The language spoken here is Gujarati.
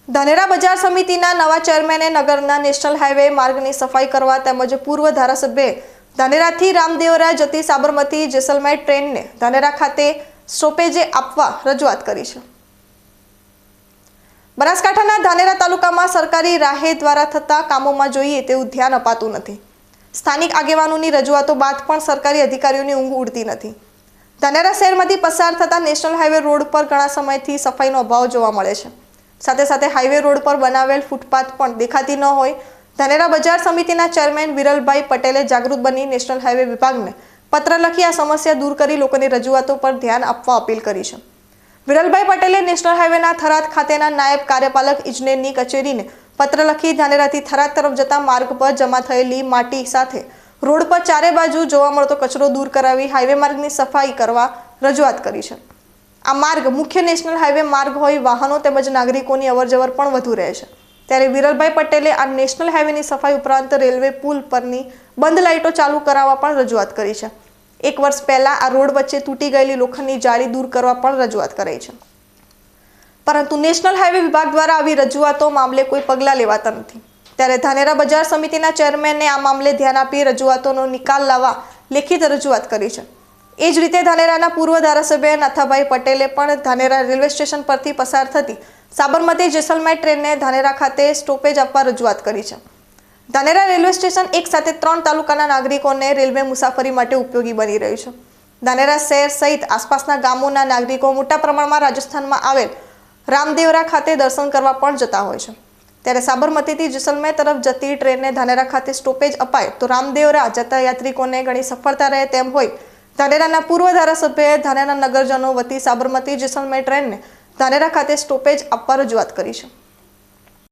ધાનેરા બજાર સમિતિના નવા ચેરમેને નગરના નેશનલ હાઈવે માર્ગની સફાઈ કરવા તેમજ પૂર્વ ધારાસભ્યએ ધાનેરાથી રામદેવરા જતી સાબરમતી જેસલમેર ટ્રેનને ધાનેરા ખાતે સ્ટોપેજે આપવા રજૂઆત કરી છે। બનાસકાંઠાના ધાનેરા તાલુકામાં સરકારી રાહે દ્વારા થતા કામોમાં જોઈએ તેવું ધ્યાન અપાતું નથી। સ્થાનિક આગેવાનોની રજૂઆતો બાદ પણ સરકારી અધિકારીઓની ઊંઘ ઉડતી નથી। ધાનેરા શહેરમાંથી પસાર થતા નેશનલ હાઈવે રોડ પર ઘણા સમયથી સફાઈનો અભાવ જોવા મળે છે। સાથે સાથે હાઈવે રોડ પર બનાવેલ ફૂટપાથ પણ દેખાતી ન હોય। ધાનેરા બજાર સમિતિના ચેરમેન વિરલભાઈ પટેલે જાગૃત બની નેશનલ હાઈવે વિભાગને પત્ર લખી આ સમસ્યા દૂર કરી લોકોની રજૂઆતો પર ધ્યાન આપવા અપીલ કરી છે। વિરલભાઈ પટેલે નેશનલ હાઈવેના થરાદ ખાતેના નાયબ કાર્યપાલક ઇજનેરની કચેરીને પત્ર લખી ધાનેરાથી થરાદ તરફ જતા માર્ગ પર જમા થયેલી માટી સાથે રોડ પર ચારે બાજુ જોવા મળતો કચરો દૂર કરાવી હાઈવે માર્ગની સફાઈ કરવા રજૂઆત કરી છે। આ માર્ગ મુખ્ય નેશનલ હાઈવે માર્ગ હોય વાહનો તેમજ નાગરિકોની અવરજવર પણ વધુ રહે છે। ત્યારે વિરલભાઈ પટેલે આ નેશનલ હાઈવેની સફાઈ ઉપરાંત રેલવે પુલ પરની બંધ લાઇટો ચાલુ કરાવવા પણ રજૂઆત કરી છે। 1 વર્ષ પહેલા આ રોડ વચ્ચે તૂટી ગયેલી લોખંડની જાળી દૂર કરવા પણ રજૂઆત કરી છે, પરંતુ નેશનલ હાઈવે વિભાગ દ્વારા આવી રજૂઆતો મામલે કોઈ પગલાં લેવાતા નથી। ત્યારે ધાનેરા બજાર સમિતિના ચેરમેને આ મામલે ધ્યાન આપી રજૂઆતોનો નિકાલ લાવવા લેખિત રજૂઆત કરી છે। એ જ રીતે ધાનેરાના પૂર્વ ધારાસભ્ય નાથાભાઈ પટેલે પણ ધાનેરા રેલવે સ્ટેશન પરથી પસાર થતી સાબરમતી જેસલમેર ટ્રેનને ધાનેરા ખાતે સ્ટોપેજ આપવા રજૂઆત કરી છે। ધાનેરા રેલવે સ્ટેશન એક સાથે 3 તાલુકાના નાગરિકોને રેલવે મુસાફરી માટે ઉપયોગી બની રહ્યું છે। ધાનેરા શહેર સહિત આસપાસના ગામોના નાગરિકો મોટા પ્રમાણમાં રાજસ્થાનમાં આવેલ રામદેવરા ખાતે દર્શન કરવા પણ જતા હોય છે। ત્યારે સાબરમતીથી જેસલમેર તરફ જતી ટ્રેનને ધાનેરા ખાતે સ્ટોપેજ અપાય તો રામદેવરા જતા યાત્રિકોને ઘણી સફળતા રહે તેમ હોય ધાનેરાના પૂર્વ ધારાસભ્યએ ધાનેરા નગરજનો વતી સાબરમતી જેસલમેર ટ્રેનને ધાનેરા ખાતે સ્ટોપેજ આપવા રજૂઆત કરી છે।